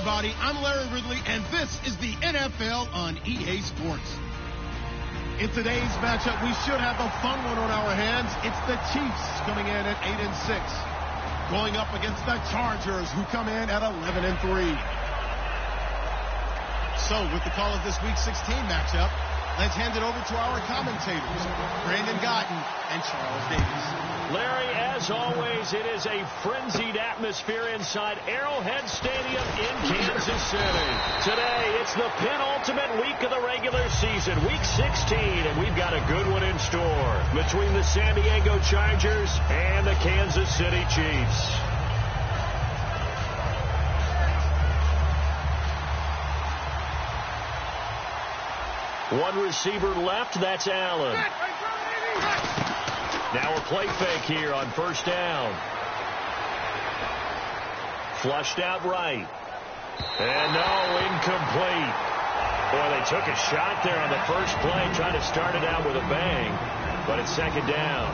everybody. I'm Larry Ridley, and this is the NFL on EA Sports. In today's matchup, we should have a fun one on our hands. It's the Chiefs coming in at 8-6, going up against the Chargers, who come in at 11-3. So, with the call of this Week 16 matchup, let's hand it over to our commentators, Brandon Guyton and Charles Davis. Larry, as always, it is a frenzied atmosphere inside Arrowhead Stadium in Kansas City. Today, it's the penultimate week of the regular season, Week 16, and we've got a good one in store between the San Diego Chargers and the Kansas City Chiefs. One receiver left, that's Allen. Now a play fake here on first down. Flushed out right. And no, incomplete. Boy, they took a shot there on the first play, trying to start it out with a bang, but it's second down.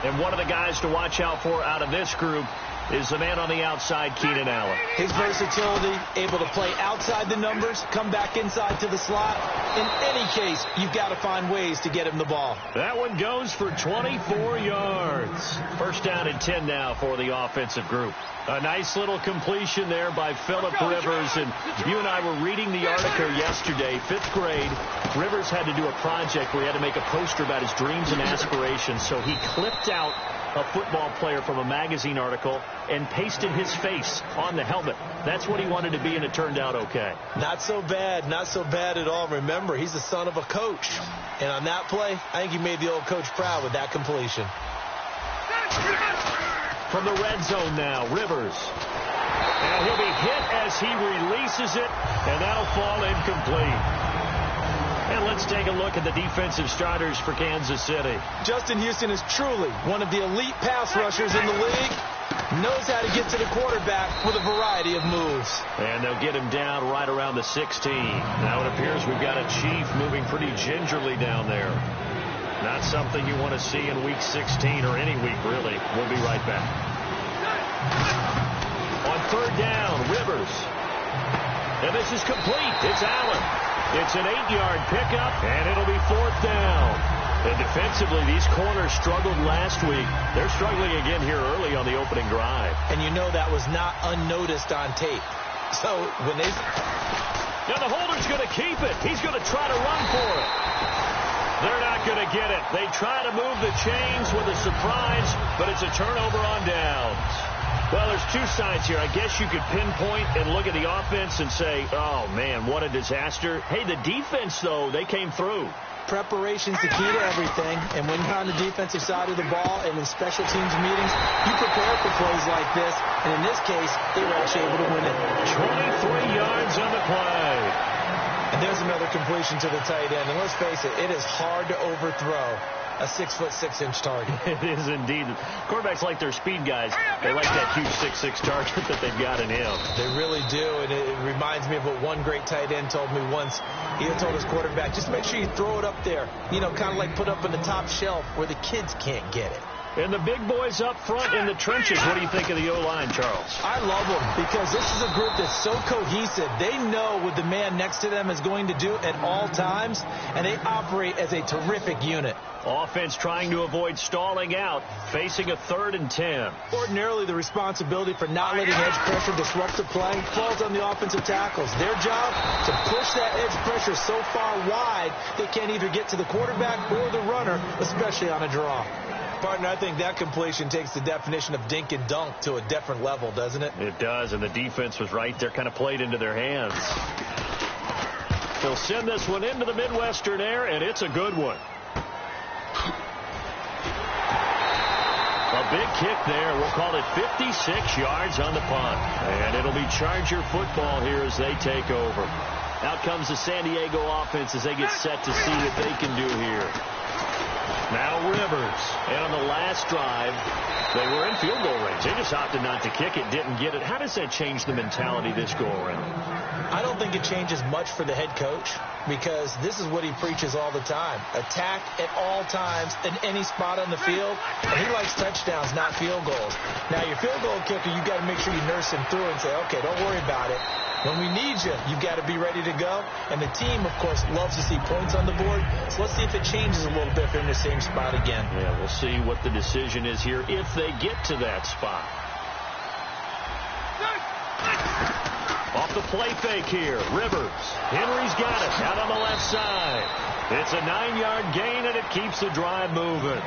And one of the guys to watch out for out of this group is the man on the outside, Keenan Allen. His versatility, able to play outside the numbers, come back inside to the slot. In any case, you've got to find ways to get him the ball. That one goes for 24 yards. First down and 10 now for the offensive group. A nice little completion there by Phillip Rivers. And you and I were reading the article yesterday, 5th grade. Rivers had to do a project where he had to make a poster about his dreams and aspirations. So he clipped out a football player from a magazine article and pasted his face on the helmet. That's what he wanted to be, and it turned out okay. Not so bad at all. Remember, he's the son of a coach. And on that play, I think he made the old coach proud with that completion. From the red zone now, Rivers. And he'll be hit as he releases it, and that'll fall incomplete. And let's take a look at the defensive starters for Kansas City. Justin Houston is truly one of the elite pass rushers in the league. Knows how to get to the quarterback with a variety of moves. And they'll get him down right around the 16. Now it appears we've got a Chief moving pretty gingerly down there. Not something you want to see in Week 16 or any week, really. We'll be right back. On third down, Rivers. And this is complete. It's Allen. It's an 8-yard pickup, and it'll be fourth down. And defensively, these corners struggled last week. They're struggling again here early on the opening drive. And you know that was not unnoticed on tape. So when they... Now the holder's going to keep it. He's going to try to run for it. They're not going to get it. They try to move the chains with a surprise, but it's a turnover on downs. Well, there's two sides here. I guess you could pinpoint and look at the offense and say, oh, man, what a disaster. Hey, the defense, though, they came through. Preparation's the key to everything. And when you're on the defensive side of the ball and in special teams meetings, you prepare for plays like this. And in this case, they were actually able to win it. 23 yards on the play. And there's another completion to the tight end. And let's face it, it is hard to overthrow a 6'6" target. It is indeed. Quarterbacks like their speed guys. They like that huge 6'6" target that they've got in him. They really do, and it reminds me of what one great tight end told me once. He had told his quarterback, just make sure you throw it up there. You know, kind of like put up in the top shelf where the kids can't get it. And the big boys up front in the trenches. What do you think of the O-line, Charles? I love them because this is a group that's so cohesive. They know what the man next to them is going to do at all times, and they operate as a terrific unit. Offense trying to avoid stalling out, facing a 3rd and 10. Ordinarily, the responsibility for not letting edge pressure disrupt the play falls on the offensive tackles. Their job to push that edge pressure so far wide they can't either get to the quarterback or the runner, especially on a draw. Partner, I think that completion takes the definition of dink and dunk to a different level, doesn't it? It does, and the defense was right there, kind of played into their hands. They'll send this one into the Midwestern air, and it's a good one. A big kick there. We'll call it 56 yards on the punt. And it'll be Charger football here as they take over. Out comes the San Diego offense as they get set to see what they can do here. Now Rivers. And on the last drive, they were in field goal range. They just opted not to kick it, didn't get it. How does that change the mentality this go around? I don't think it changes much for the head coach because this is what he preaches all the time. Attack at all times in any spot on the field. And he likes touchdowns, not field goals. Now, your field goal kicker, you got to make sure you nurse him through and say, okay, don't worry about it. When we need you, you've got to be ready to go. And the team, of course, loves to see points on the board. So let's see if it changes a little bit if they're in the same spot again. Yeah, we'll see what the decision is here if they get to that spot. Off the play fake here, Rivers. Henry's got it out on the left side. It's a 9-yard gain, and it keeps the drive moving.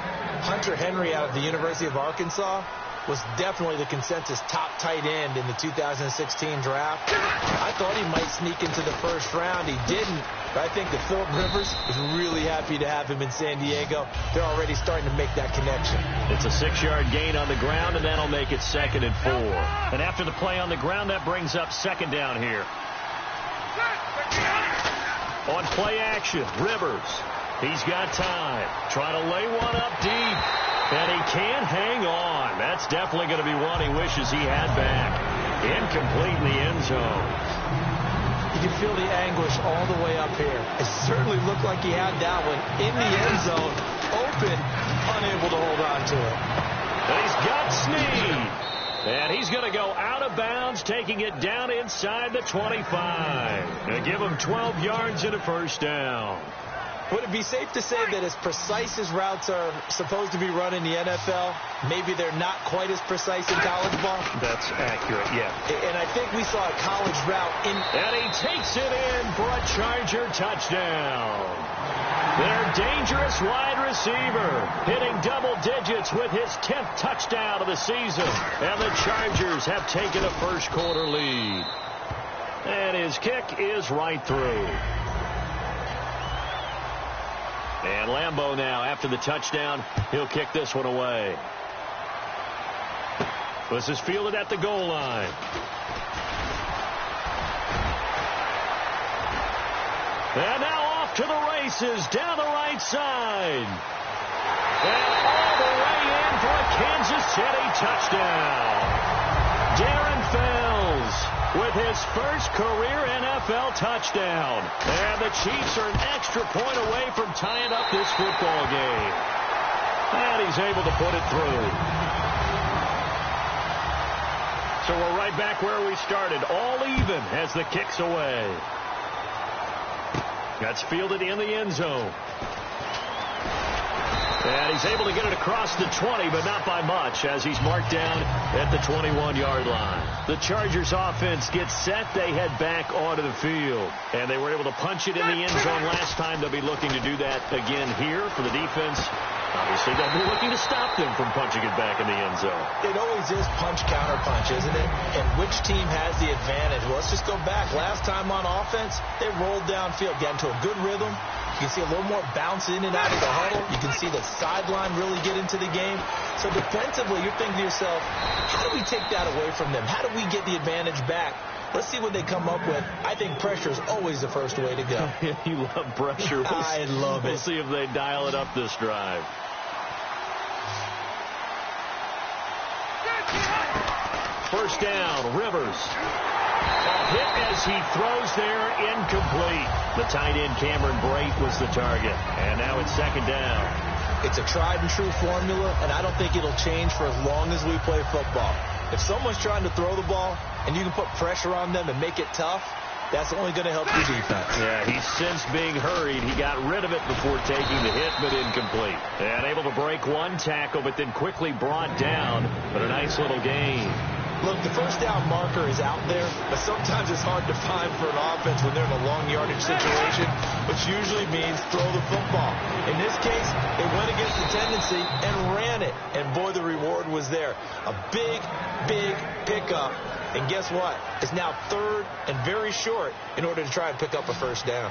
Hunter Henry out of the University of Arkansas was definitely the consensus top tight end in the 2016 draft. I thought he might sneak into the first round. He didn't, but I think that Philip Rivers is really happy to have him in San Diego. They're already starting to make that connection. It's a 6-yard gain on the ground, and that'll make it 2nd and 4. And after the play on the ground, that brings up 2nd down here. On play action, Rivers. He's got time. Trying to lay one up deep. And he can't hang on. That's definitely going to be one he wishes he had back. Incomplete in the end zone. You can feel the anguish all the way up here. It certainly looked like he had that one in the end zone, open, unable to hold on to it. And he's got Snead. And he's going to go out of bounds, taking it down inside the 25. And give him 12 yards and a first down. Would it be safe to say that as precise as routes are supposed to be run in the NFL, maybe they're not quite as precise in college ball? That's accurate, yeah. And I think we saw a college route in... And he takes it in for a Charger touchdown. Their dangerous wide receiver hitting double digits with his 10th touchdown of the season. And the Chargers have taken a first-quarter lead. And his kick is right through. And Lambeau now, after the touchdown, he'll kick this one away. This is fielded at the goal line. And now off to the races, down the right side. And all the way in for a Kansas City touchdown. Darren Fells with his first career NFL touchdown. And the Chiefs are an extra point away from tying up this football game. And he's able to put it through. So we're right back where we started, all even as the kick's away. That's fielded in the end zone. And he's able to get it across the 20, but not by much, as he's marked down at the 21-yard line. The Chargers offense gets set. They head back onto the field. And they were able to punch it in the end zone last time. They'll be looking to do that again here for the defense. Obviously, they'll be looking to stop them from punching it back in the end zone. It always is punch, counter punch, isn't it? And which team has the advantage? Well, let's just go back. Last time on offense, they rolled downfield, got into a good rhythm. You can see a little more bounce in and out of the huddle. You can see the sideline really get into the game. So defensively, you're thinking to yourself, how do we take that away from them? How do we get the advantage back? Let's see what they come up with. I think pressure is always the first way to go. You love pressure. I love it. We'll see if they dial it up this drive. First down, Rivers. A hit as he throws there, incomplete. The tight end, Cameron Brate, was the target. And now it's 2nd down. It's a tried-and-true formula, and I don't think it'll change for as long as we play football. If someone's trying to throw the ball, and you can put pressure on them and make it tough, that's only going to help your defense. Yeah, he's since being hurried. He got rid of it before taking the hit, but incomplete. And able to break one tackle, but then quickly brought down. But a nice little gain. Look, the first down marker is out there, but sometimes it's hard to find for an offense when they're in a long yardage situation, which usually means throw the football. In this case, they went against the tendency and ran it, and boy, the reward was there. A big, big pickup, and guess what? It's now 3rd and very short in order to try and pick up a first down.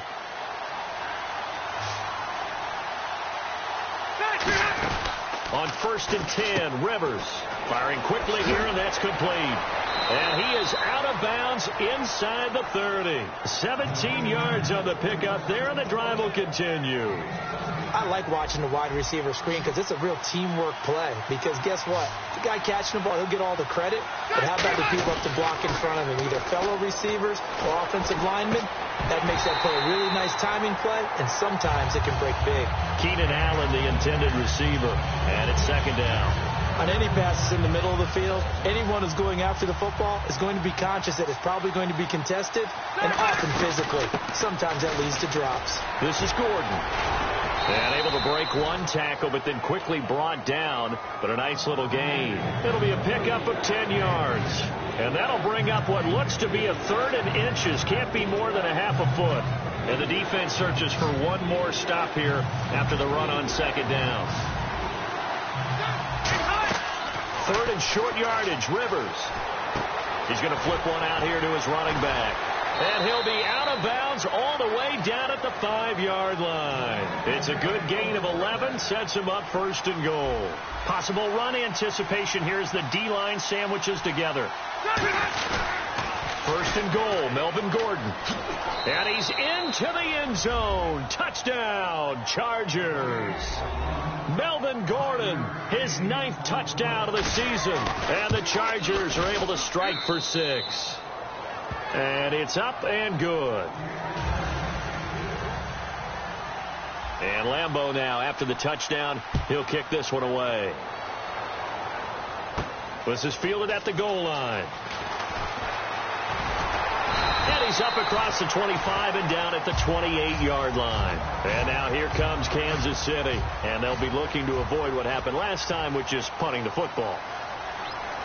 On 1st and 10, Rivers firing quickly here, and that's complete. And he is out of bounds inside the 30. 17 yards on the pickup there, and the drive will continue. I like watching the wide receiver screen because it's a real teamwork play. Because guess what? The guy catching the ball, he'll get all the credit. But how about the people up to block in front of him, either fellow receivers or offensive linemen? That makes that play a really nice timing play, and sometimes it can break big. Keenan Allen, the intended receiver, and it's 2nd down. On any passes in the middle of the field, anyone who's going after the football is going to be conscious that it's probably going to be contested and often physically. Sometimes that leads to drops. This is Gordon. And able to break one tackle, but then quickly brought down. But a nice little gain. It'll be a pickup of 10 yards. And that'll bring up what looks to be a 3rd and inches. Can't be more than a half a foot. And the defense searches for one more stop here after the run on 2nd down. 3rd and short yardage, Rivers. He's going to flip one out here to his running back. And he'll be out of bounds all the way down at the 5-yard line. It's a good gain of 11, sets him up 1st and goal. Possible run anticipation here as the D-line sandwiches together. 1st and goal, Melvin Gordon. And he's into the end zone. Touchdown, Chargers. Melvin Gordon, his 9th touchdown of the season. And the Chargers are able to strike for 6. And it's up and good. And Lambeau now, after the touchdown, he'll kick this one away. This is fielded at the goal line. And he's up across the 25 and down at the 28-yard line. And now here comes Kansas City. And they'll be looking to avoid what happened last time, which is punting the football.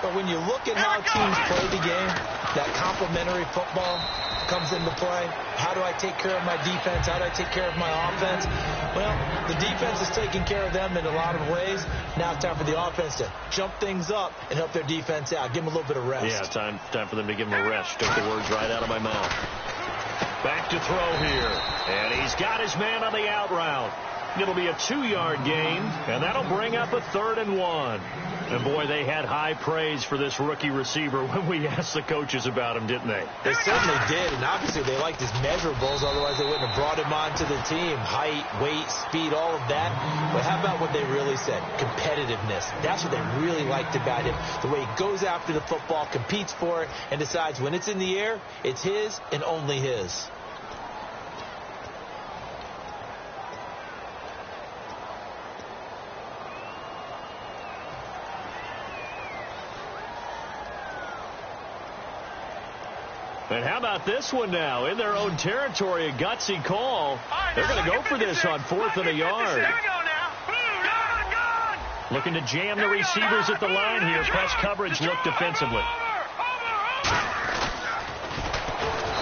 But when you look at how teams play the game, that complementary football comes into play. How do I take care of my defense? How do I take care of my offense? Well, the defense is taking care of them in a lot of ways. Now it's time for the offense to jump things up and help their defense out. Give them a little bit of rest. Yeah, time for them to give them a rest. Took the words right out of my mouth. Back to throw here. And he's got his man on the out route. It'll be a 2-yard gain, and that'll bring up a 3rd and 1. And, boy, they had high praise for this rookie receiver when we asked the coaches about him, didn't they? They certainly did, and obviously they liked his measurables. Otherwise, they wouldn't have brought him onto the team. Height, weight, speed, all of that. But how about what they really said? Competitiveness. That's what they really liked about him. The way he goes after the football, competes for it, and decides when it's in the air, it's his and only his. And how about this one now? In their own territory, a gutsy call. They're going to go for this on 4th and a yard. Looking to jam the receivers at the line here. Press coverage look defensively.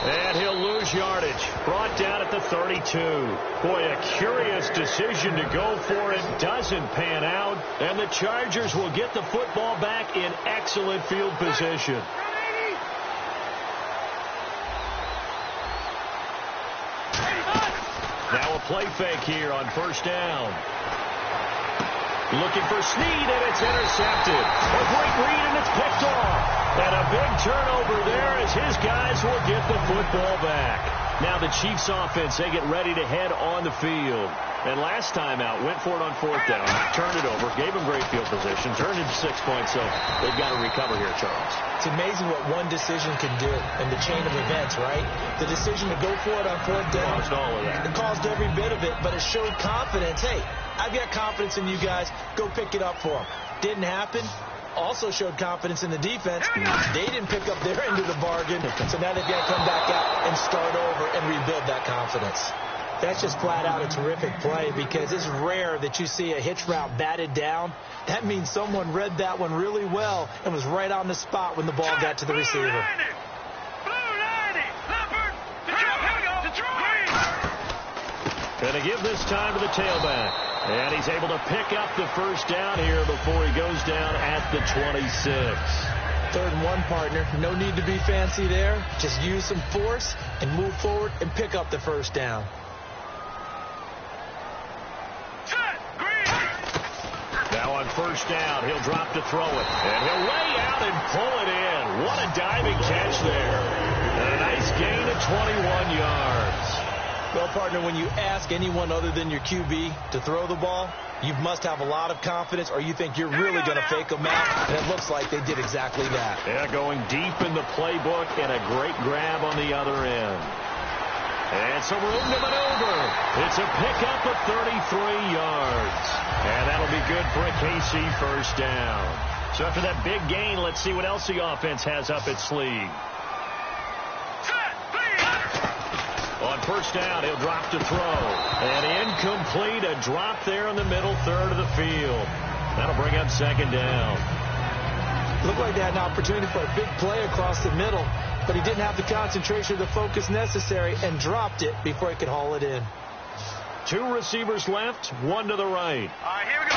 And he'll lose yardage. Brought down at the 32. Boy, a curious decision to go for it. Doesn't pan out. And the Chargers will get the football back in excellent field position. Now a play fake here on 1st down. Looking for Snead, and it's intercepted. A great read, and it's picked off. And a big turnover there as his guys will get the football back. Now the Chiefs offense, they get ready to head on the field. And last time out, went for it on 4th down, turned it over, gave them great field position, turned into 6 points, so they've got to recover here, Charles. It's amazing what one decision can do in the chain of events, right? The decision to go for it on 4th down. Caused all of that. It caused every bit of it, but it showed confidence. Hey, I've got confidence in you guys. Go pick it up for them. Didn't happen. Also showed confidence in the defense. They didn't pick up their end of the bargain, so now they've got to come back out and start over and rebuild that confidence. That's just flat out a terrific play because it's rare that you see a hitch route batted down. That means someone read that one really well and was right on the spot when the ball got to the receiver. Going to give this time to the tailback. And he's able to pick up the 1st down here before he goes down at the 26. 3rd and 1, partner. No need to be fancy there. Just use some force and move forward and pick up the 1st down. Now on 1st down, he'll drop to throw it. And he'll lay out and pull it in. What a diving catch there. And a nice gain of 21 yards. Well, partner, when you ask anyone other than your QB to throw the ball, you must have a lot of confidence or you think you're really going to fake them out. And it looks like they did exactly that. Yeah, going deep in the playbook and a great grab on the other end. And some room to maneuver. It's a pickup of 33 yards. And that'll be good for a KC first down. So after that big gain, let's see what else the offense has up its sleeve. On first down, he'll drop to throw. And incomplete, a drop there in the middle third of the field. That'll bring up second down. Looked like they had an opportunity for a big play across the middle, but he didn't have the concentration or the focus necessary and dropped it before he could haul it in. Two receivers left, one to the right. All right, here we go.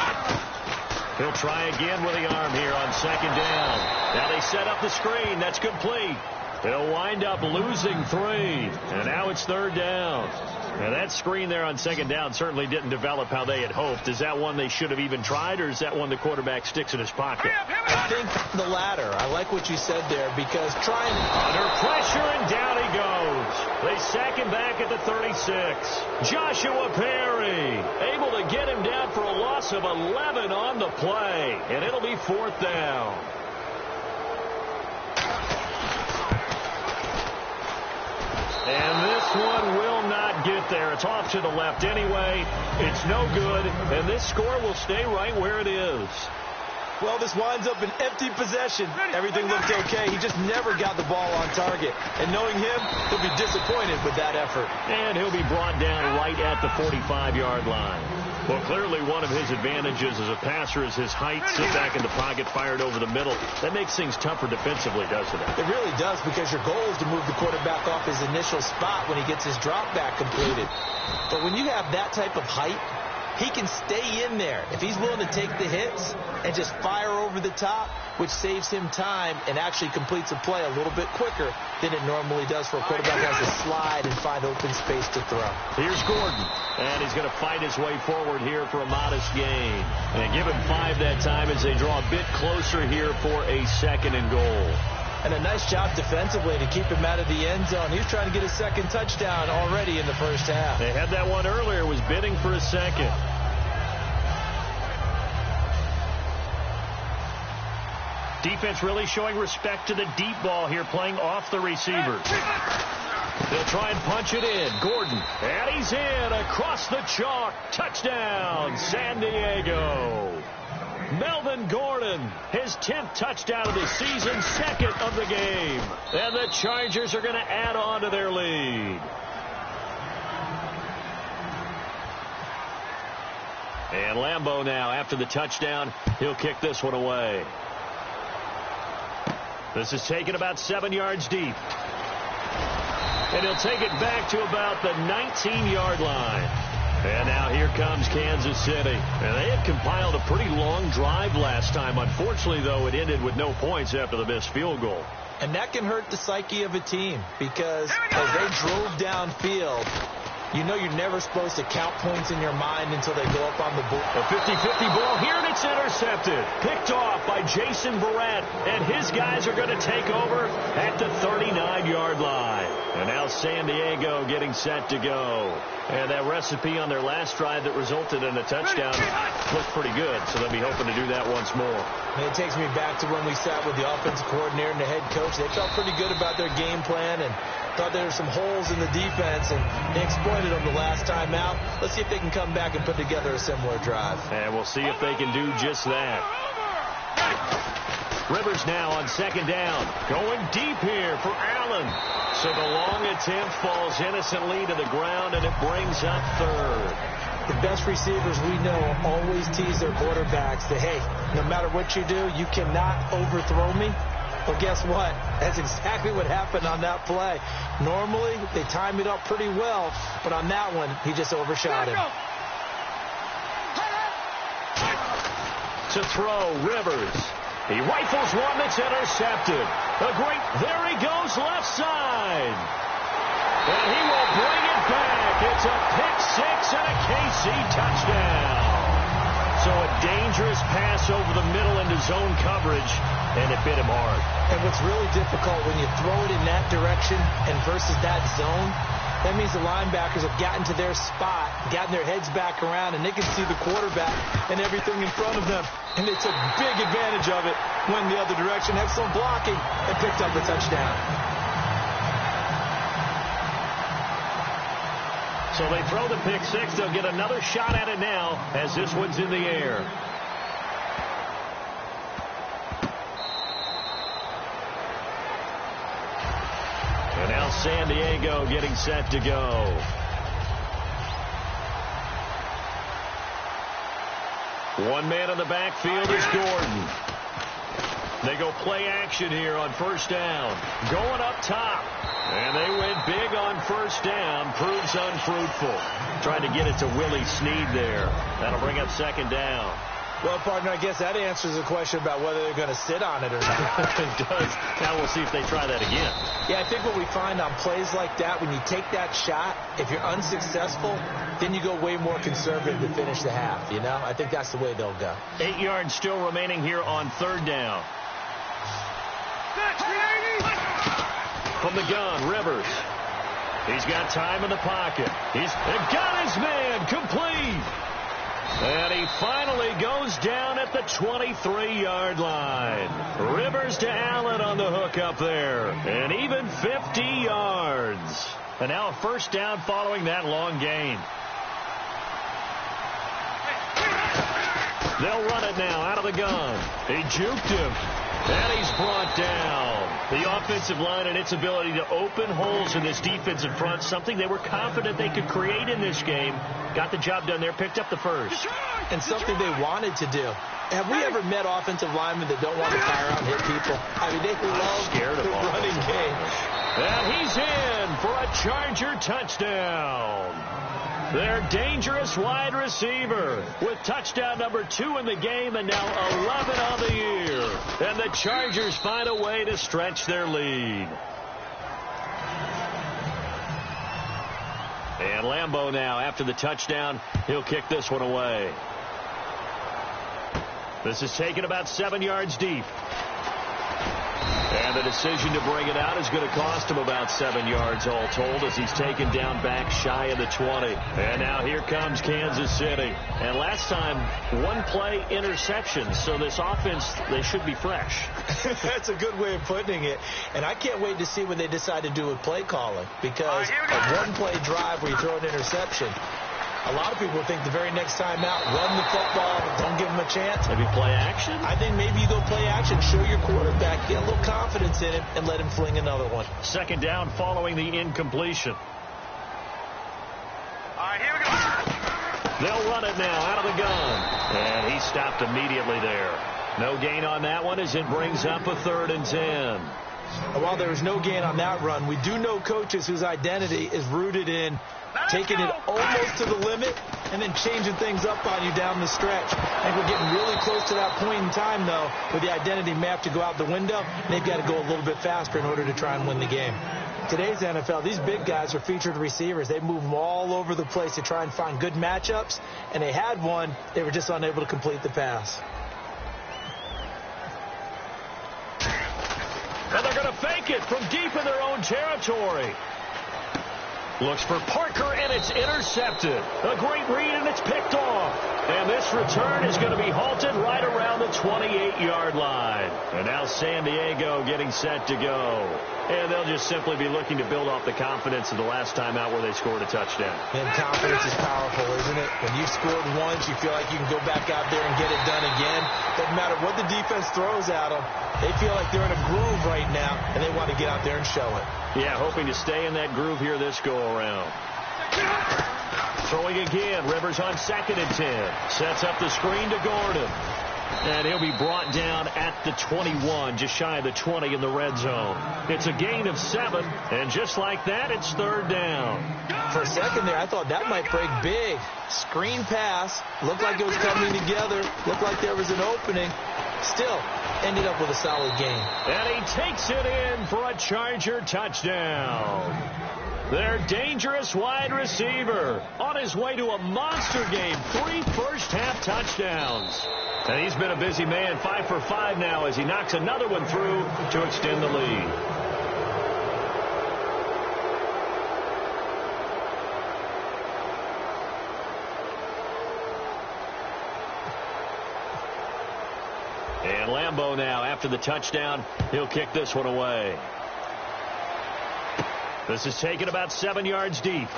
He'll try again with the arm here on second down. Now they set up the screen. That's complete. They'll wind up losing 3. And now it's third down. Now that screen there on second down certainly didn't develop how they had hoped. Is that one they should have even tried, or is that one the quarterback sticks in his pocket? I think the latter. I like what you said there, because trying... Under pressure, and down he goes. They sack him back at the 36. Joshua Perry able to get him down for a loss of 11 on the play. And it'll be fourth down. And this one will not get there. It's off to the left anyway. It's no good, and this score will stay right where it is. Well, this winds up an empty possession. Everything looked okay. He just never got the ball on target. And knowing him, he'll be disappointed with that effort. And he'll be brought down right at the 45-yard line. Well, clearly one of his advantages as a passer is his height. Sit back in the pocket, fired over the middle. That makes things tougher defensively, doesn't it? It really does, because your goal is to move the quarterback off his initial spot when he gets his drop back completed. But when you have that type of height, he can stay in there if he's willing to take the hits and just fire over the top, which saves him time and actually completes a play a little bit quicker than it normally does for a quarterback who has to slide and find open space to throw. Here's Gordon, and he's going to fight his way forward here for a modest gain. And give him 5 that time as they draw a bit closer here for a second and goal. And a nice job defensively to keep him out of the end zone. He was trying to get a second touchdown already in the first half. They had that one earlier, was bidding for a second. Defense really showing respect to the deep ball here, playing off the receivers. They'll try and punch it in. Gordon, and he's in across the chalk. Touchdown, San Diego. Melvin Gordon, his 10th touchdown of the season, second of the game. And the Chargers are going to add on to their lead. And Lambeau now, after the touchdown, he'll kick this one away. This is taken about 7 yards deep. And he'll take it back to about the 19-yard line. And now here comes Kansas City. And they had compiled a pretty long drive last time. Unfortunately, though, it ended with no points after the missed field goal. And that can hurt the psyche of a team, because as they drove downfield, you know you're never supposed to count points in your mind until they go up on the board. A 50-50 ball here, and it's intercepted. Picked off by Jason Barrett, and his guys are going to take over at the 39-yard line. And now San Diego getting set to go. And that recipe on their last drive that resulted in a touchdown looked pretty good, so they'll be hoping to do that once more. And it takes me back to when we sat with the offensive coordinator and the head coach. They felt pretty good about their game plan and thought there were some holes in the defense, and they exploited them the last time out. Let's see if they can come back and put together a similar drive. And we'll see if they can do just that. Rivers now on second down. Going deep here for Allen. So the long attempt falls innocently to the ground, and it brings up third. The best receivers we know always tease their quarterbacks that, hey, no matter what you do, you cannot overthrow me. Well, guess what? That's exactly what happened on that play. Normally, they time it up pretty well, but on that one, he just overshot him. To throw, Rivers. He rifles one that's intercepted. There he goes, left side. And he will bring it back. It's a pick-6 and a KC touchdown. So a dangerous pass over the middle into zone coverage, and it bit him hard. And what's really difficult when you throw it in that direction and versus that zone, that means the linebackers have gotten to their spot, gotten their heads back around, and they can see the quarterback and everything in front of them. And they took big advantage of it, went the other direction, had some blocking, and picked up the touchdown. So they throw the pick six. They'll get another shot at it now as this one's in the air. And now San Diego getting set to go. One man in the backfield is Gordon. They go play action here on first down. Going up top. And they went big on first down. Proves unfruitful. Trying to get it to Willie Snead there. That'll bring up second down. Well, partner, I guess that answers the question about whether they're going to sit on it or not. It does. Now we'll see if they try that again. Yeah, I think what we find on plays like that, when you take that shot, if you're unsuccessful, then you go way more conservative to finish the half, you know? I think that's the way they'll go. 8 yards still remaining here on third down. From the gun, Rivers. He's got time in the pocket. He's got his man complete. And he finally goes down at the 23-yard line. Rivers to Allen on the hook up there. And even 50 yards. And now a first down following that long gain. They'll run it now out of the gun. He juked him. And he's brought down. The offensive line and its ability to open holes in this defensive front, something they were confident they could create in this game. Got the job done there, picked up the first. And something they wanted to do. Have we ever met offensive linemen that don't want to fire out and hit people? I mean, they love the running game. And he's in for a Charger touchdown. Their dangerous wide receiver with touchdown number 2 in the game and now 11 on the year. And the Chargers find a way to stretch their lead. And Lambeau now, after the touchdown, he'll kick this one away. This is taken about 7 yards deep. And the decision to bring it out is going to cost him about 7 yards all told as he's taken down back shy of the 20. And now here comes Kansas City. And last time, one play interception. So this offense, they should be fresh. That's a good way of putting it. And I can't wait to see when they decide to do with play calling. Because a one-play drive where you throw an interception, a lot of people think the very next time out, run the football, don't give them a chance. Maybe play action? I think maybe you go play action, show your quarterback, get a little confidence in him, and let him fling another one. Second down following the incompletion. All right, here we go. They'll run it now out of the gun. And he stopped immediately there. No gain on that one as it brings up a 3rd and 10. And while there was no gain on that run, we do know coaches whose identity is rooted in taking it almost to the limit and then changing things up on you down the stretch. I think we're getting really close to that point in time, though, with the identity map to go out the window. They've got to go a little bit faster in order to try and win the game. Today's NFL, these big guys are featured receivers. They move them all over the place to try and find good matchups, and they had one. They were just unable to complete the pass. And they're going to fake it from deep in their own territory. Looks for Parker, and it's intercepted. A great read, and it's picked off. And this return is going to be halted right around the 28-yard line. And now San Diego getting set to go. And they'll just simply be looking to build off the confidence of the last time out where they scored a touchdown. And confidence is powerful, isn't it? When you've scored once, you feel like you can go back out there and get it done again. Doesn't matter what the defense throws at them. They feel like they're in a groove right now, and they want to get out there and show it. Yeah, hoping to stay in that groove here this go-around. Throwing again. Rivers on 2nd and 10. Sets up the screen to Gordon. And he'll be brought down at the 21, just shy of the 20 in the red zone. It's a gain of 7, and just like that, it's 3rd down. For a second there, I thought that might break big. Screen pass. Looked like it was coming together. Looked like there was an opening. Still, ended up with a solid gain. And he takes it in for a Charger touchdown. Their dangerous wide receiver on his way to a monster game. 3 first-half touchdowns. And he's been a busy man, 5 for 5 now as he knocks another one through to extend the lead. And Lambeau now, after the touchdown, he'll kick this one away. This is taken about 7 yards deep.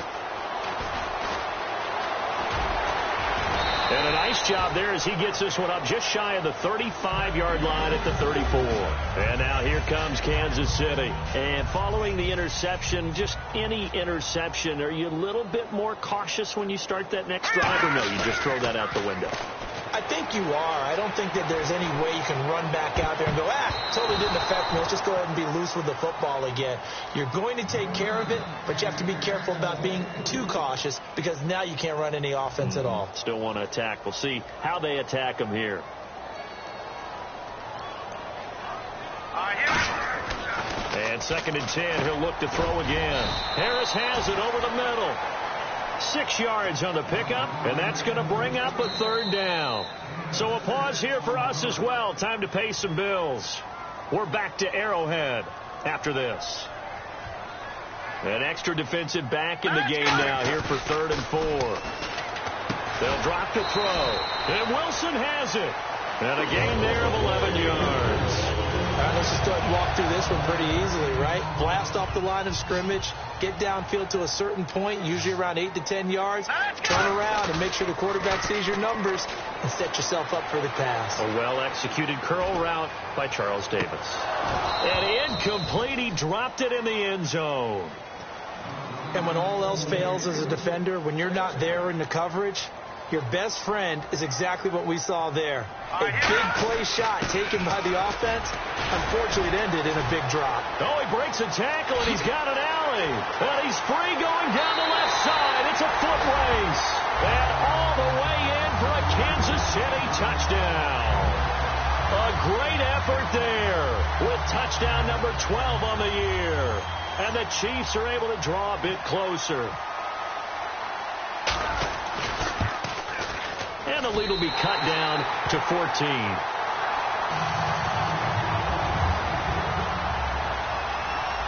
And a nice job there as he gets this one up just shy of the 35-yard line at the 34. And now here comes Kansas City. And following the interception, just any interception, are you a little bit more cautious when you start that next drive, or no, you just throw that out the window? I think you are. I don't think that there's any way you can run back out there and go, totally didn't affect me. Let's just go ahead and be loose with the football again. You're going to take care of it, but you have to be careful about being too cautious because now you can't run any offense at all. Still want to attack. We'll see how they attack him here. And 2nd and 10, he'll look to throw again. Harris has it over the middle. 6 yards on the pickup, and that's going to bring up a 3rd down. So a pause here for us as well. Time to pay some bills. We're back to Arrowhead after this. An extra defensive back in the game now here for 3rd and 4. They'll drop to throw, and Wilson has it. And a gain there of 11 yards. All right, let's just go ahead and walk through this one pretty easily, right? Blast off the line of scrimmage, get downfield to a certain point, usually around 8 to 10 yards, turn around and make sure the quarterback sees your numbers and set yourself up for the pass. A well-executed curl route by Charles Davis. And incomplete, he dropped it in the end zone. And when all else fails as a defender, when you're not there in the coverage, your best friend is exactly what we saw there. A big play shot taken by the offense. Unfortunately, it ended in a big drop. Oh, he breaks a tackle, and he's got an alley. And he's free going down the left side. It's a foot race. And all the way in for a Kansas City touchdown. A great effort there with touchdown number 12 on the year. And the Chiefs are able to draw a bit closer. And the lead will be cut down to 14.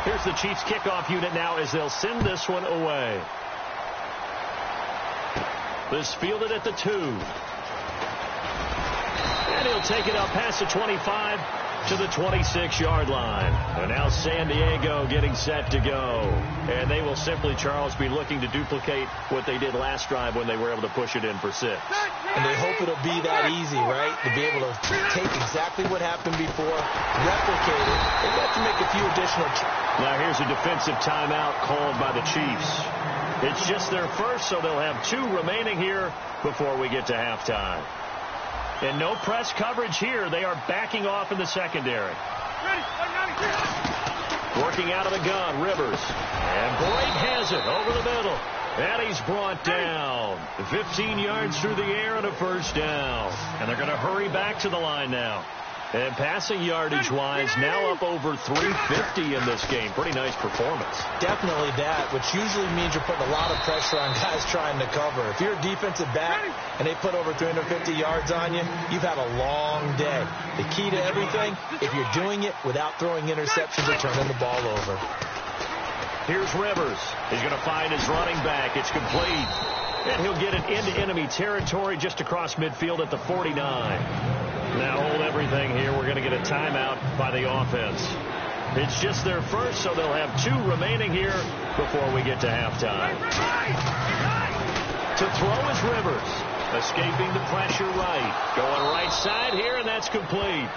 Here's the Chiefs kickoff unit now as they'll send this one away. This fielded at the 2. And he'll take it up past the 25 to the 26-yard line. And now San Diego getting set to go. And they will simply, Charles, be looking to duplicate what they did last drive when they were able to push it in for 6. And they hope it'll be that easy, right? To be able to take exactly what happened before, replicate it. They've got to make a few additional. Now here's a defensive timeout called by the Chiefs. It's just their first, so they'll have 2 remaining here before we get to halftime. And no press coverage here. They are backing off in the secondary. Working out of the gun, Rivers. And Boyd has it over the middle. And he's brought down. 15 yards through the air and a 1st down. And they're going to hurry back to the line now. And passing yardage-wise, now up over 350 in this game. Pretty nice performance. Definitely that, which usually means you're putting a lot of pressure on guys trying to cover. If you're a defensive back and they put over 350 yards on you, you've had a long day. The key to everything, if you're doing it without throwing interceptions or turning the ball over. Here's Rivers. He's going to find his running back. It's complete. And he'll get it into enemy territory just across midfield at the 49. Now hold everything here. We're going to get a timeout by the offense. It's just their first, so they'll have 2 remaining here before we get to halftime. To throw is Rivers. Escaping the pressure right. Going right side here, and that's complete.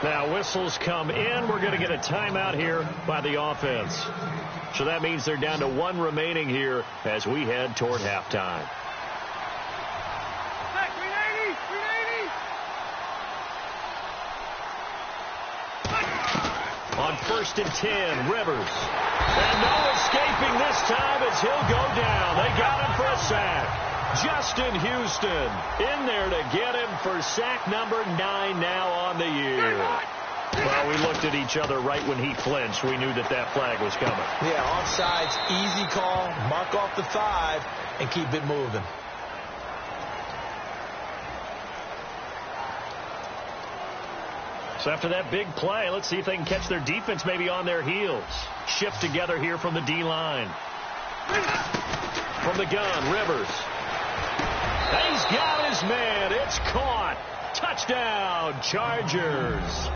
Now whistles come in. We're going to get a timeout here by the offense. So that means they're down to 1 remaining here as we head toward halftime. On 1st and 10, Rivers. And no escaping this time as he'll go down. They got him for a sack. Justin Houston in there to get him for sack number 9 now on the year. Well, we looked at each other right when he flinched. We knew that that flag was coming. Yeah, offsides, easy call. Mark off the 5 and keep it moving. So after that big play, let's see if they can catch their defense maybe on their heels. Shift together here from the D-line. From the gun, Rivers. And he's got his man. It's caught. Touchdown, Chargers.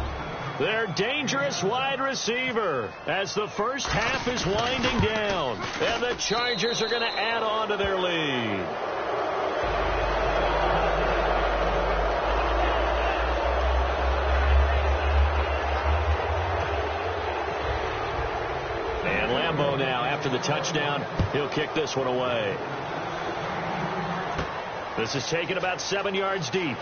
Their dangerous wide receiver as the first half is winding down. And the Chargers are going to add on to their lead. Lambeau now after the touchdown. He'll kick this one away. This is taken about 7 yards deep.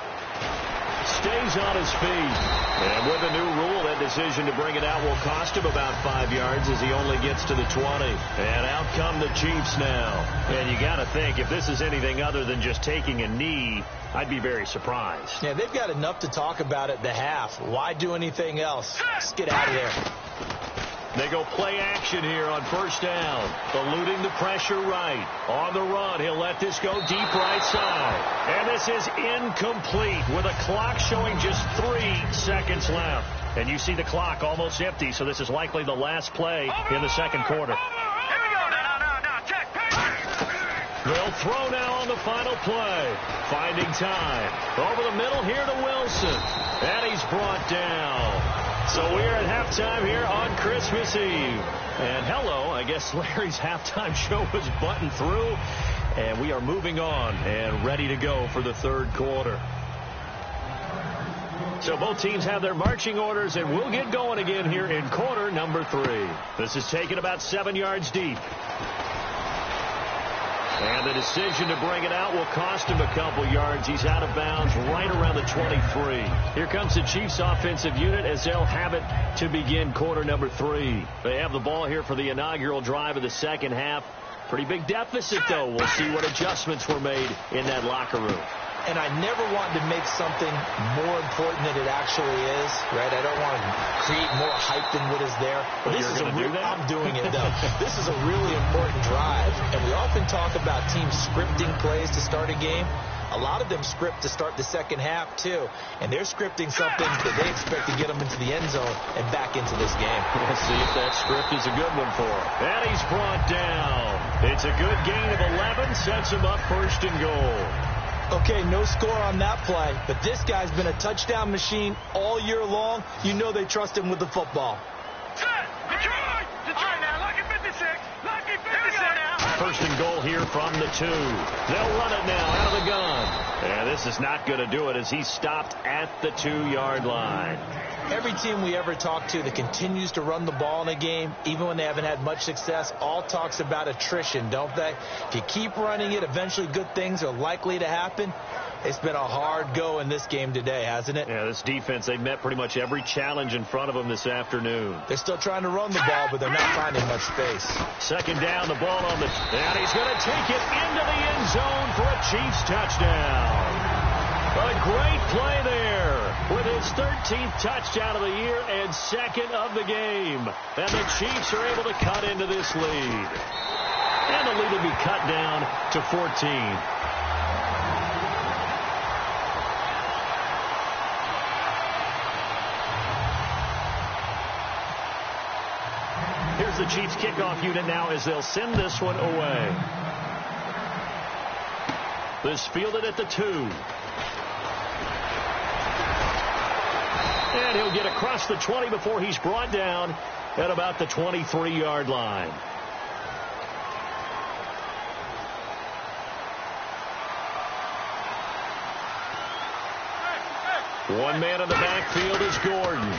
Stays on his feet. And with the new rule, that decision to bring it out will cost him about 5 yards as he only gets to the 20. And out come the Chiefs now. And you got to think, if this is anything other than just taking a knee, I'd be very surprised. Yeah, they've got enough to talk about at the half. Why do anything else? Just get out of there. They go play action here on first down. Eluding the pressure right. On the run, he'll let this go deep right side. And this is incomplete with a clock showing just 3 seconds left. And you see the clock almost empty, so this is likely the last play in the second quarter. Here we go. Now, check. They'll throw now on the final play. Finding time. Over the middle here to Wilson. And he's brought down. So we're at halftime here on Christmas Eve. And hello, I guess Larry's halftime show was buttoned through. And we are moving on and ready to go for the third quarter. So both teams have their marching orders, and we'll get going again here in quarter number 3. This is taken about 7 yards deep. And the decision to bring it out will cost him a couple yards. He's out of bounds right around the 23. Here comes the Chiefs offensive unit as they'll have it to begin quarter number 3. They have the ball here for the inaugural drive of the second half. Pretty big deficit, though. We'll see what adjustments were made in that locker room. And I never want to make something more important than it actually is, right? I don't want to create more hype than what is there. But this is I'm doing it, though. This is a really important drive. And we often talk about teams scripting plays to start a game. A lot of them script to start the second half, too. And they're scripting something that they expect to get them into the end zone and back into this game. Let's see if that script is a good one for him. And he's brought down. It's a good gain of 11. Sets him up first and goal. Okay, no score on that play, but this guy's been a touchdown machine all year long. You know they trust him with the football. Detroit now, lucky 56. Lucky 56 now. First and goal here from the 2. They'll run it now out of the gun. And this is not going to do it as he's stopped at the 2-yard line. Every team we ever talk to that continues to run the ball in a game, even when they haven't had much success, all talks about attrition, don't they? If you keep running it, eventually good things are likely to happen. It's been a hard go in this game today, hasn't it? Yeah, this defense, they've met pretty much every challenge in front of them this afternoon. They're still trying to run the ball, but they're not finding much space. Second down, the ball on the... And he's going to take it into the end zone for a Chiefs touchdown. A great play there with his 13th touchdown of the year and second of the game. And the Chiefs are able to cut into this lead. And the lead will be cut down to 14. Here's the Chiefs kickoff unit now as they'll send this one away. This fielded at the 2. And he'll get across the 20 before he's brought down at about the 23-yard line. One man in the backfield is Gordon.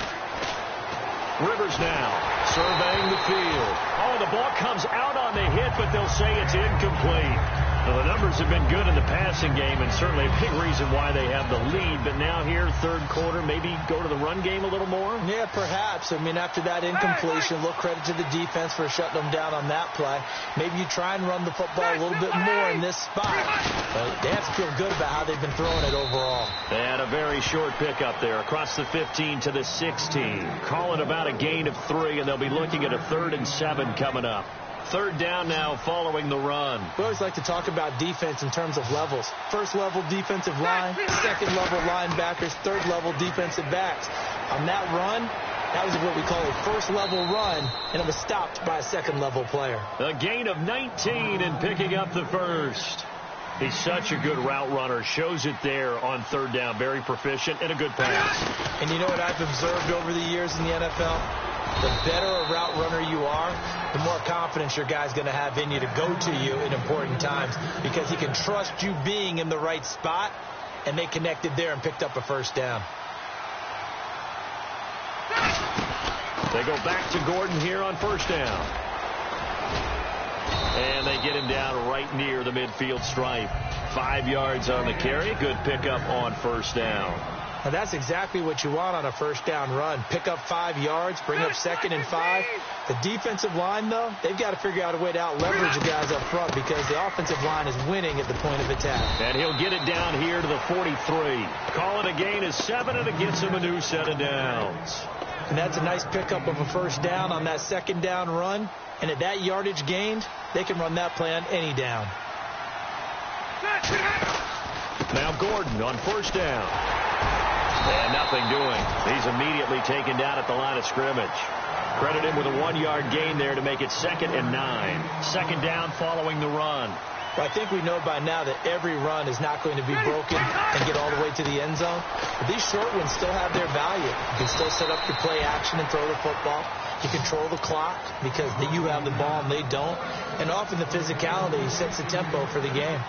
Rivers now surveying the field. Oh, the ball comes out on the hit, but they'll say it's incomplete. Well, the numbers have been good in the passing game, and certainly a big reason why they have the lead. But now here, third quarter, maybe go to the run game a little more? Yeah, perhaps. I mean, after that incompletion, a little credit to the defense for shutting them down on that play. Maybe you try and run the football a little bit more in this spot. But they have to feel good about how they've been throwing it overall. They had a very short pickup there across the 15 to the 16. Call it about a gain of 3, and they'll be looking at a 3rd and 7 coming up. Third down now following the run. We always like to talk about defense in terms of levels. First level defensive line, second level linebackers, third level defensive backs. On that run, that was what we call a first level run, and it was stopped by a second level player. A gain of 19 and picking up the first. He's such a good route runner. Shows it there on third down. Very proficient and a good pass. And you know what I've observed over the years in the NFL? The better a route runner you are, the more confidence your guy's going to have in you to go to you in important times because he can trust you being in the right spot, and they connected there and picked up a first down. They go back to Gordon here on first down. And they get him down right near the midfield stripe. 5 yards on the carry. Good pickup on first down. Now that's exactly what you want on a first down run. Pick up 5 yards, bring up 2nd and 5. The defensive line, though, they've got to figure out a way to out-leverage the guys up front because the offensive line is winning at the point of attack. And he'll get it down here to the 43. Call it a gain of 7, and it gets him a new set of downs. And that's a nice pickup of a first down on that 2nd down run. And at that yardage gained, they can run that play on any down. Now Gordon on first down. And nothing doing. He's immediately taken down at the line of scrimmage. Credit him with a 1-yard gain there to make it 2nd and 9. 2nd down following the run. Well, I think we know by now that every run is not going to be broken and get all the way to the end zone. But these short ones still have their value. You can still set up your play action and throw the football. You control the clock because you have the ball and they don't. And often the physicality sets the tempo for the game.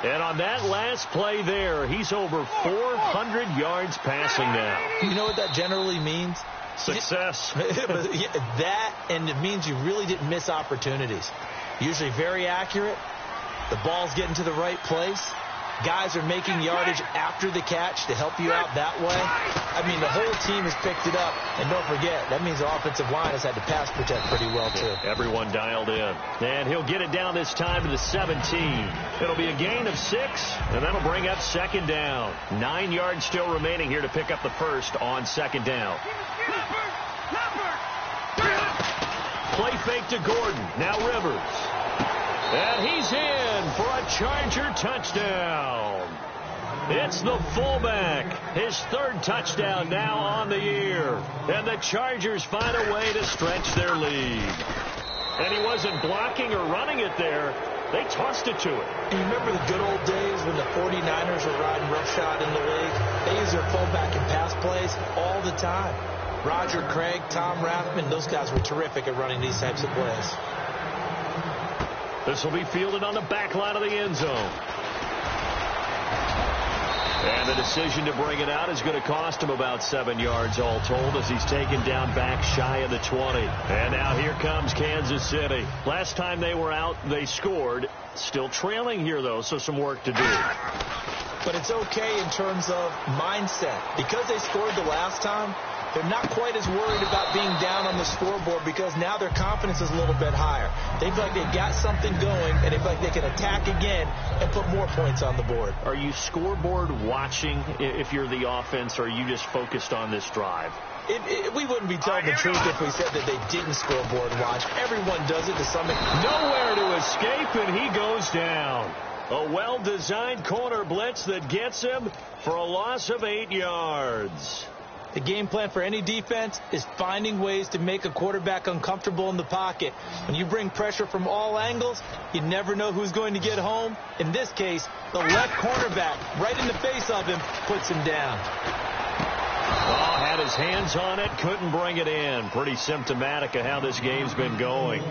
And on that last play there, he's over 400 yards passing now. You know what that generally means? Success. That, and it means you really didn't miss opportunities. Usually very accurate. The ball's getting to the right place. Guys are making yardage after the catch to help you out that way. I mean, the whole team has picked it up. And don't forget, that means the offensive line has had to pass protect pretty well, too. Everyone dialed in. And he'll get it down this time to the 17. It'll be a gain of 6, and that'll bring up 2nd down. 9 yards still remaining here to pick up the first on 2nd down. Play fake to Gordon. Now Rivers. And he's in for a Charger touchdown. It's the fullback. His 3rd touchdown now on the year. And the Chargers find a way to stretch their lead. And he wasn't blocking or running it there. They tossed it to him. You remember the good old days when the 49ers were riding roughshod in the league? They used their fullback in pass plays all the time. Roger Craig, Tom Rathman, those guys were terrific at running these types of plays. This will be fielded on the back line of the end zone. And the decision to bring it out is going to cost him about 7 yards all told as he's taken down back shy of the 20. And now here comes Kansas City. Last time they were out, they scored. Still trailing here, though, so some work to do. But it's okay in terms of mindset. Because they scored the last time, they're not quite as worried about being down on the scoreboard because now their confidence is a little bit higher. They feel like they've got something going, and they feel like they can attack again and put more points on the board. Are you scoreboard watching if you're the offense, or are you just focused on this drive? We wouldn't be telling the truth if we said that they didn't scoreboard watch. Everyone does it to some extent. Nowhere to escape, and he goes down. A well-designed corner blitz that gets him for a loss of 8 yards. The game plan for any defense is finding ways to make a quarterback uncomfortable in the pocket. When you bring pressure from all angles, you never know who's going to get home. In this case, the left cornerback, right in the face of him, puts him down. Oh, had his hands on it, couldn't bring it in. Pretty symptomatic of how this game's been going.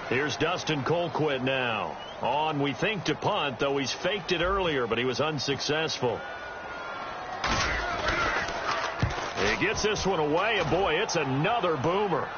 Here's Dustin Colquitt now. On, we think, to punt, though he's faked it earlier, but he was unsuccessful. He gets this one away, and boy, it's another boomer.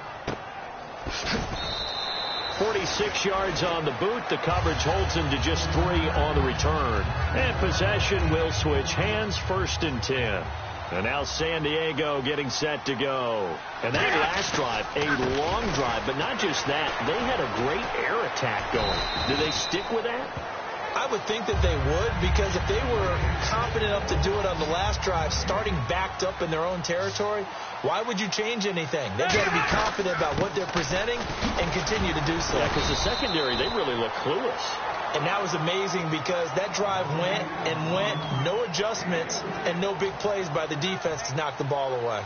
46 yards on the boot. The coverage holds him to just 3 on the return. And possession will switch hands, 1st and 10. And now San Diego getting set to go. And that last drive, a long drive, but not just that. They had a great air attack going. Do they stick with that? I would think that they would, because if they were confident enough to do it on the last drive, starting backed up in their own territory, why would you change anything? They've got to be confident about what they're presenting and continue to do so. Yeah, because the secondary, they really look clueless. And that was amazing because that drive went and went, no adjustments and no big plays by the defense to knock the ball away.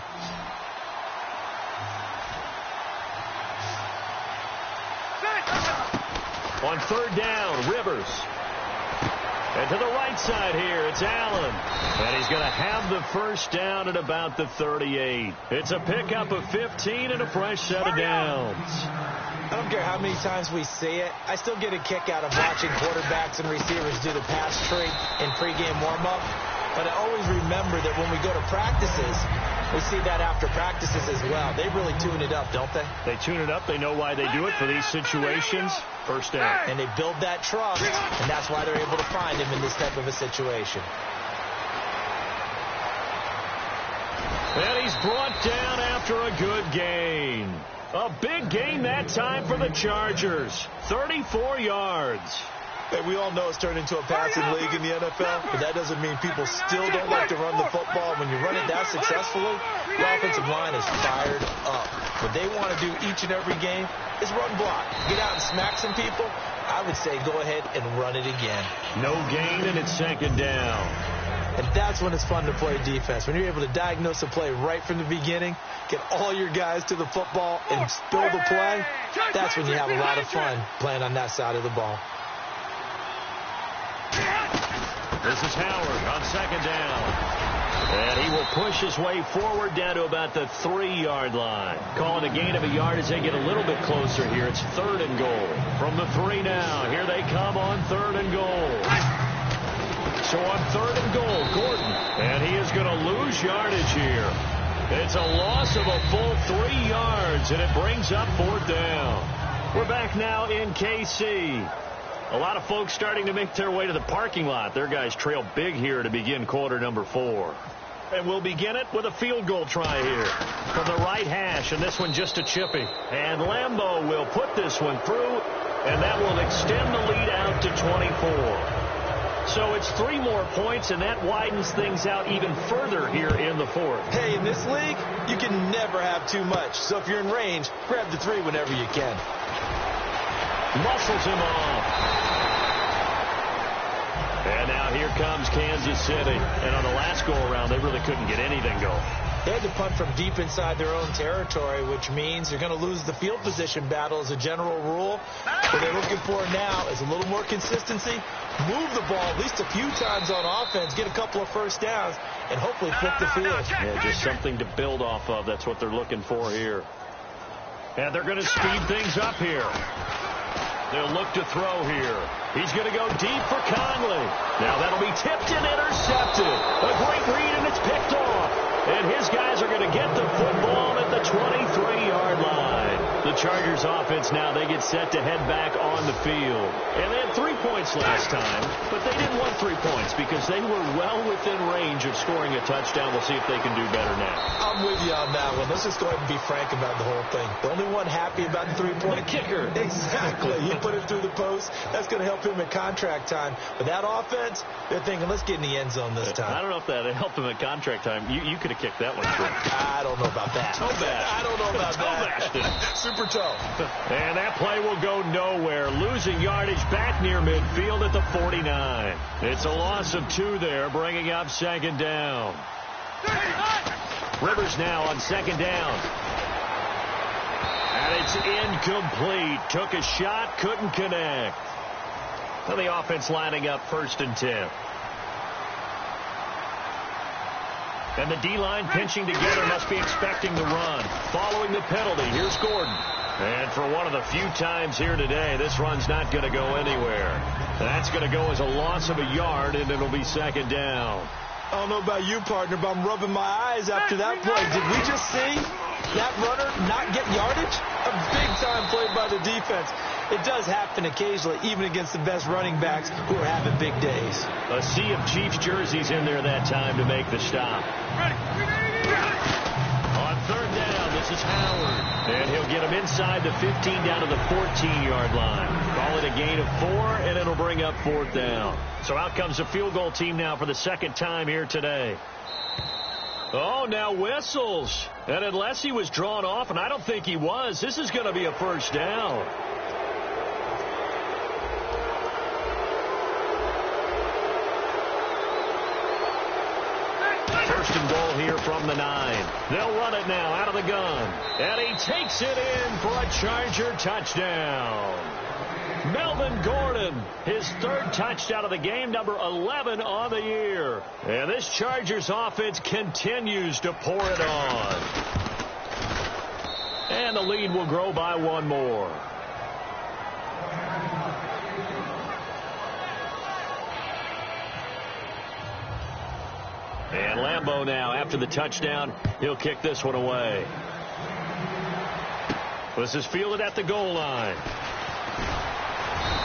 On 3rd down, Rivers. And to the right side here, it's Allen. And he's going to have the first down at about the 38. It's a pickup of 15 and a fresh set of downs. I don't care how many times we see it. I still get a kick out of watching quarterbacks and receivers do the pass tree in pregame warm-up. But I always remember that when we go to practices, We see that after practices as well. They really tune it up, don't they? They tune it up. They know why they do it for these situations. First down. And they build that trust, and that's why they're able to find him in this type of a situation. And he's brought down after a good gain. A big gain that time for the Chargers. 34 yards. Hey, we all know it's turned into a passing league in the NFL, but that doesn't mean people still don't like to run the football. When you run it that successfully, the offensive line is fired up. What they want to do each and every game is run block. Get out and smack some people. I would say go ahead and run it again. No gain, and it's second down. And that's when it's fun to play defense. When you're able to diagnose a play right from the beginning, get all your guys to the football and build a play, that's when you have a lot of fun playing on that side of the ball. This is Howard on second down. And he will push his way forward down to about the 3-yard line. Calling a gain of a yard as they get a little bit closer here. It's 3rd and goal. From the 3 now. Here they come on 3rd and goal. So on 3rd and goal, Gordon. And he is going to lose yardage here. It's a loss of a full 3 yards, and it brings up 4th down. We're back now in KC. A lot of folks starting to make their way to the parking lot. Their guys trail big here to begin quarter number 4. And we'll begin it with a field goal try here from the right hash, and this one just a chippy. And Lambeau will put this one through, and that will extend the lead out to 24. So it's 3 more points, and that widens things out even further here in the 4th. Hey, in this league, you can never have too much. So if you're in range, grab the 3 whenever you can. Muscles him off. And now here comes Kansas City. And on the last go-around, they really couldn't get anything going. They had to punt from deep inside their own territory, which means they're going to lose the field position battle as a general rule. What they're looking for now is a little more consistency, move the ball at least a few times on offense, get a couple of first downs, and hopefully flip the field. Yeah, just something to build off of. That's what they're looking for here. And they're going to speed things up here. They'll look to throw here. He's going to go deep for Conley. Now that'll be tipped and intercepted. A great read, and it's picked off. And his guys are going to get the football at the 23-yard line. The Chargers offense now, they get set to head back on the field. And they had 3 points last time, but they didn't want 3 points because they were well within range of scoring a touchdown. We'll see if they can do better now. I'm with you on that one. Let's just go ahead and be frank about the whole thing. The only one happy about the 3-point kicker. Exactly. You put it through the post. That's going to help him at contract time. But that offense, they're thinking, let's get in the end zone this time. I don't know if that helped him at contract time. You could have kicked that one through. I don't know about that. Toe bash. I don't know about that. Super toe. And that play will go nowhere. Losing yardage back near midfield at the 49. It's a loss of 2 there, bringing up second down. Rivers now on second down. And it's incomplete. Took a shot, couldn't connect. So the offense lining up 1st and 10. And the D-line pinching together, must be expecting the run. Following the penalty, here's Gordon. And for one of the few times here today, this run's not going to go anywhere. That's going to go as a loss of a yard, and it'll be second down. I don't know about you, partner, but I'm rubbing my eyes after that play. Did we just see that runner not get yardage? A big-time play by the defense. It does happen occasionally, even against the best running backs who are having big days. A sea of Chiefs jerseys in there that time to make the stop. On 3rd down, this is Howard. And he'll get him inside the 15 down to the 14-yard line. Call it a gain of 4, and it'll bring up 4th down. So out comes the field goal team now for the 2nd time here today. Oh, now whistles. And unless he was drawn off, and I don't think he was, this is going to be a first down. First and goal here from the 9. They'll run it now out of the gun. And he takes it in for a Charger touchdown. Melvin Gordon, his 3rd touchdown of the game, number 11 on the year. And this Chargers offense continues to pour it on. And the lead will grow by 1 more. And Lambeau now, after the touchdown, he'll kick this one away. This is fielded at the goal line.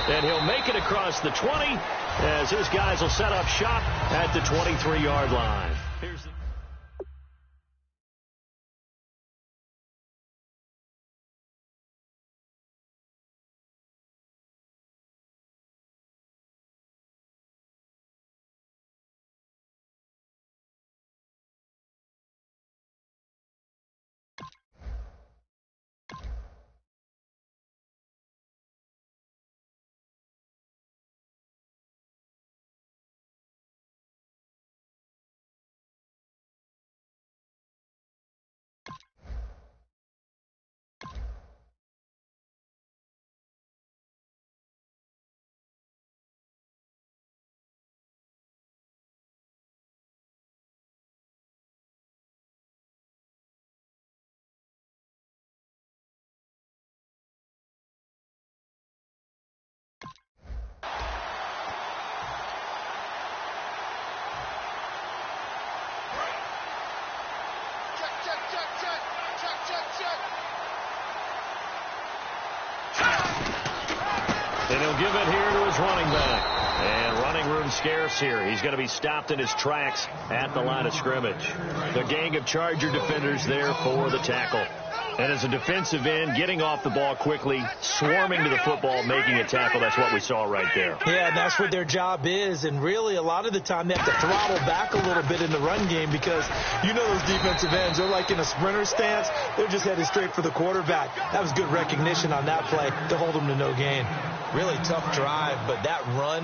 And he'll make it across the 20 as his guys will set up shop at the 23-yard line. Here's the And he'll give it here to his running back. And running room scarce here. He's going to be stopped in his tracks at the line of scrimmage. The gang of Charger defenders there for the tackle. And as a defensive end, getting off the ball quickly, swarming to the football, making a tackle. That's what we saw right there. Yeah, and that's what their job is. And really, a lot of the time, they have to throttle back a little bit in the run game because you know those defensive ends, they're like in a sprinter stance. They're just headed straight for the quarterback. That was good recognition on that play to hold them to no gain. Really tough drive, but that run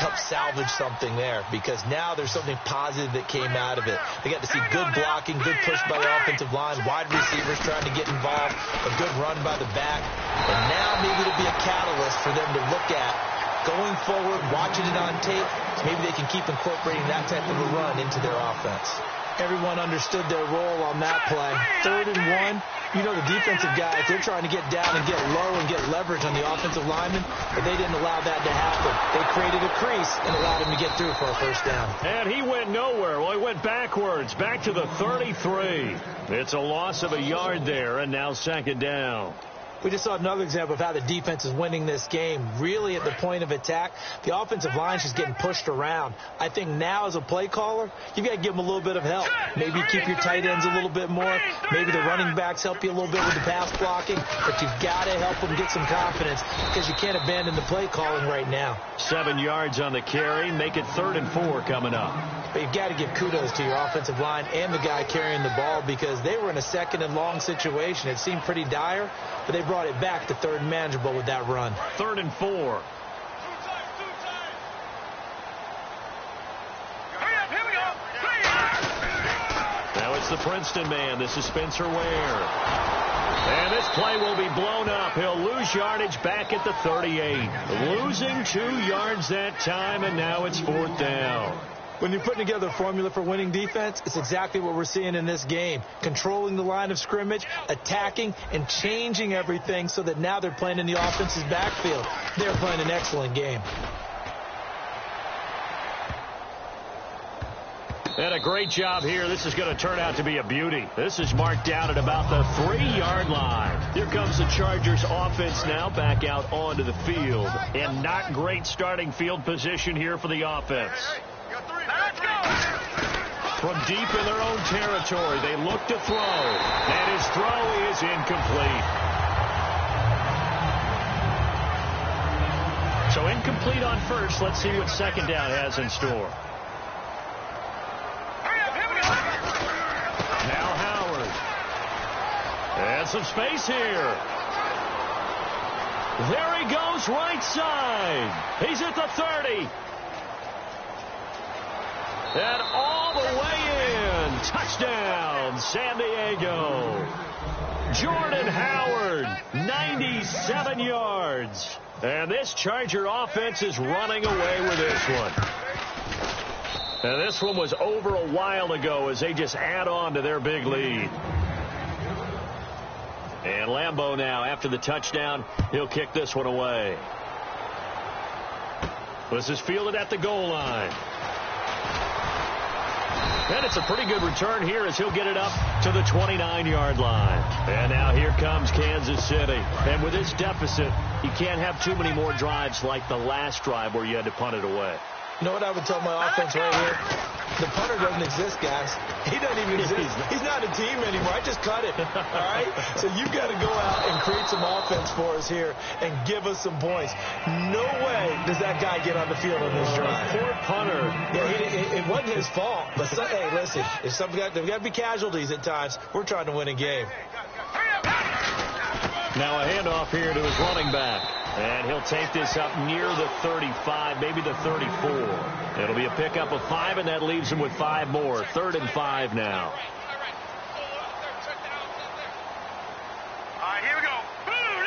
helped salvage something there because now there's something positive that came out of it. They got to see good blocking, good push by the offensive line, wide receivers trying to get involved, a good run by the back, and now maybe it'll be a catalyst for them to look at going forward, watching it on tape. Maybe they can keep incorporating that type of a run into their offense. Everyone understood their role on that play. 3rd and 1. You know the defensive guys, they're trying to get down and get low and get leverage on the offensive lineman, but they didn't allow that to happen. They created a crease and allowed him to get through for a first down. And he went nowhere. Well, he went backwards, back to the 33. It's a loss of a yard there, and now 2nd down. We just saw another example of how the defense is winning this game. Really at the point of attack, the offensive line is just getting pushed around. I think now as a play caller, you've got to give them a little bit of help. Maybe keep your tight ends a little bit more. Maybe the running backs help you a little bit with the pass blocking. But you've got to help them get some confidence because you can't abandon the play calling right now. 7 yards on the carry. Make it 3rd and 4 coming up. But you've got to give kudos to your offensive line and the guy carrying the ball because they were in a 2nd and long situation. It seemed pretty dire, but they brought it back to 3rd and manageable with that run. 3rd and 4. Now it's the Princeton man. This is Spencer Ware. And this play will be blown up. He'll lose yardage back at the 38. Losing 2 yards that time, and now it's 4th down. When you're putting together a formula for winning defense, it's exactly what we're seeing in this game. Controlling the line of scrimmage, attacking, and changing everything so that now they're playing in the offense's backfield. They're playing an excellent game. And a great job here. This is going to turn out to be a beauty. This is marked down at about the 3-yard line. Here comes the Chargers offense now back out onto the field. And not great starting field position here for the offense. From deep in their own territory, they look to throw. And his throw is incomplete. So incomplete on first. Let's see what 2nd down has in store. Now Howard. And some space here. There he goes, right side. He's at the 30. And all the way in. Touchdown, San Diego. Jordan Howard, 97 yards. And this Charger offense is running away with this one. And this one was over a while ago as they just add on to their big lead. And Lambeau now, after the touchdown, he'll kick this one away. This is fielded at the goal line. And it's a pretty good return here as he'll get it up to the 29-yard line. And now here comes Kansas City. And with this deficit, you can't have too many more drives like the last drive where you had to punt it away. You know what I would tell my offense right here? The punter doesn't exist, guys. He doesn't even exist. He's not a team anymore. I just cut it. All right? So you've got to go out and create some offense for us here and give us some points. No way does that guy get on the field on this drive. Poor punter. Yeah, it wasn't his fault. But, hey, listen, there's got to be casualties at times. We're trying to win a game. Now a handoff here to his running back. And he'll take this up near the 35, maybe the 34. It'll be a pickup of 5, and that leaves him with 5 more. 3rd and 5 now. All right, here we go. Blue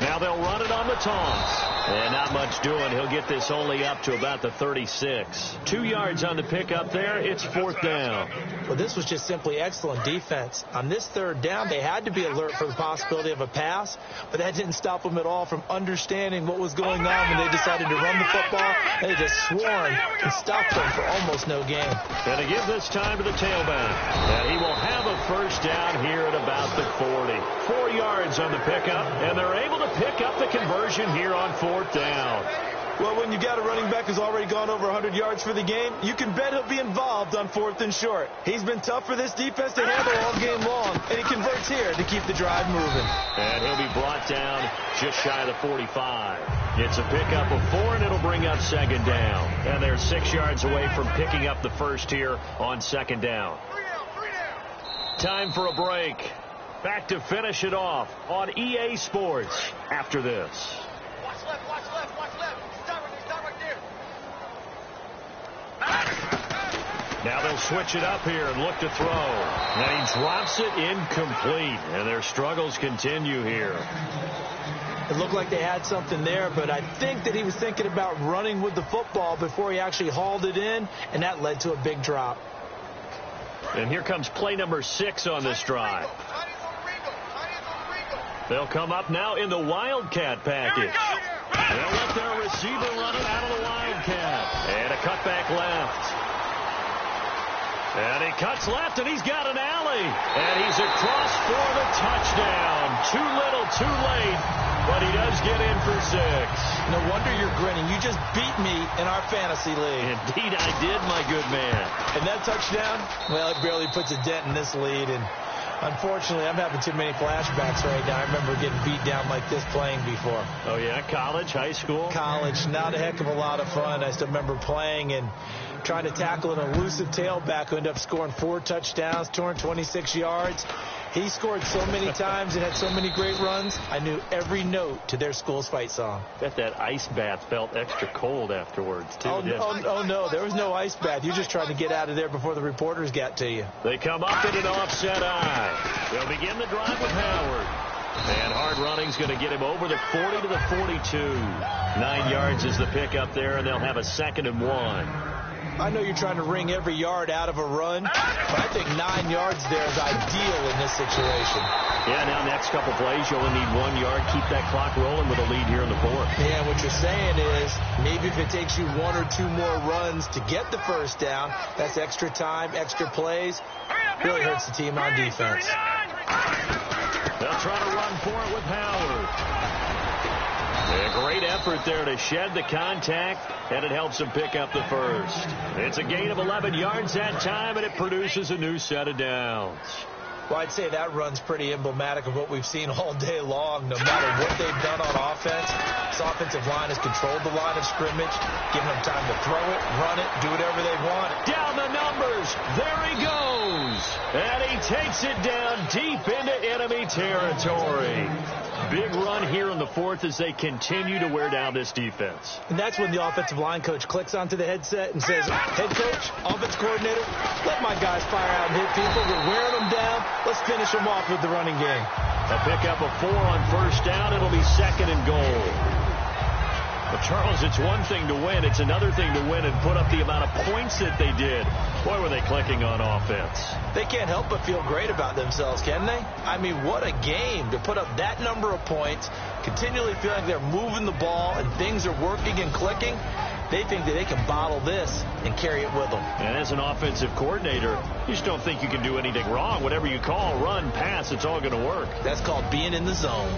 90. Now they'll run it on the taunts. And not much doing. He'll get this only up to about the 36. 2 yards on the pickup there. It's 4th down. Well, this was just simply excellent defense. On this 3rd down, they had to be alert for the possibility of a pass, but that didn't stop them at all from understanding what was going on when they decided to run the football. They just swarmed and stopped them for almost no gain. And to give this time to the tailback. And he will have a 1st down here at about the 40. 4 yards on the pickup, and they're able to pick up the conversion here on 4th down. Well, when you got a running back who's already gone over 100 yards for the game, you can bet he'll be involved on 4th and short. He's been tough for this defense to handle all game long, and he converts here to keep the drive moving. And he'll be brought down just shy of the 45. It's a pickup of 4, and it'll bring up 2nd down. And they're 6 yards away from picking up the 1st here on 2nd down. Time for a break. Back to finish it off on EA Sports after this. Watch left, watch left, watch left. Stop right there. Now they'll switch it up here and look to throw. And he drops it incomplete. And their struggles continue here. It looked like they had something there, but I think that he was thinking about running with the football before he actually hauled it in, and that led to a big drop. And here comes play number 6 on this drive. They'll come up now in the Wildcat package. They'll let their receiver run it out of the Wildcat. And a cutback left. And he cuts left, and he's got an alley. And he's across for the touchdown. Too little, too late, but he does get in for 6. No wonder you're grinning. You just beat me in our fantasy league. Indeed, I did, my good man. And that touchdown, well, it barely puts a dent in this lead. And unfortunately, I'm having too many flashbacks right now. I remember getting beat down like this playing before. Oh, yeah? College, high school? College. Not a heck of a lot of fun. I still remember playing and trying to tackle an elusive tailback who ended up scoring 4 touchdowns, 226 yards. He scored so many times and had so many great runs, I knew every note to their school's fight song. Bet that ice bath felt extra cold afterwards, too. Oh, no, there was no ice bath. You're just trying to get out of there before the reporters got to you. They come up in an offset eye. They'll begin the drive with Howard. And hard running's going to get him over the 40 to the 42. 9 yards is the pickup there, and they'll have a 2nd and 1. I know you're trying to wring every yard out of a run, but I think 9 yards there is ideal in this situation. Yeah, now next couple plays, you only need 1 yard. Keep that clock rolling with a lead here in the 4th. Yeah, what you're saying is maybe if it takes you 1 or 2 more runs to get the 1st down, that's extra time, extra plays. Really hurts the team on defense. They'll try to run for it with Howard. A great effort there to shed the contact, and it helps him pick up the 1st. It's a gain of 11 yards that time, and it produces a new set of downs. Well, I'd say that run's pretty emblematic of what we've seen all day long. No matter what they've done on offense, this offensive line has controlled the line of scrimmage, giving them time to throw it, run it, do whatever they want. Down the numbers. There he goes. And he takes it down deep into enemy territory. Big run here in the 4th as they continue to wear down this defense. And that's when the offensive line coach clicks onto the headset and says, head coach, offense coordinator, let my guys fire out and hit people. We're wearing them down. Let's finish them off with the running game. A pickup of 4 on 1st down. It'll be 2nd and goal. But, Charles, it's one thing to win. It's another thing to win and put up the amount of points that they did. Boy, were they clicking on offense. They can't help but feel great about themselves, can they? I mean, what a game to put up that number of points, continually feeling they're moving the ball and things are working and clicking. They think that they can bottle this and carry it with them. And as an offensive coordinator, you just don't think you can do anything wrong. Whatever you call, run, pass, it's all going to work. That's called being in the zone.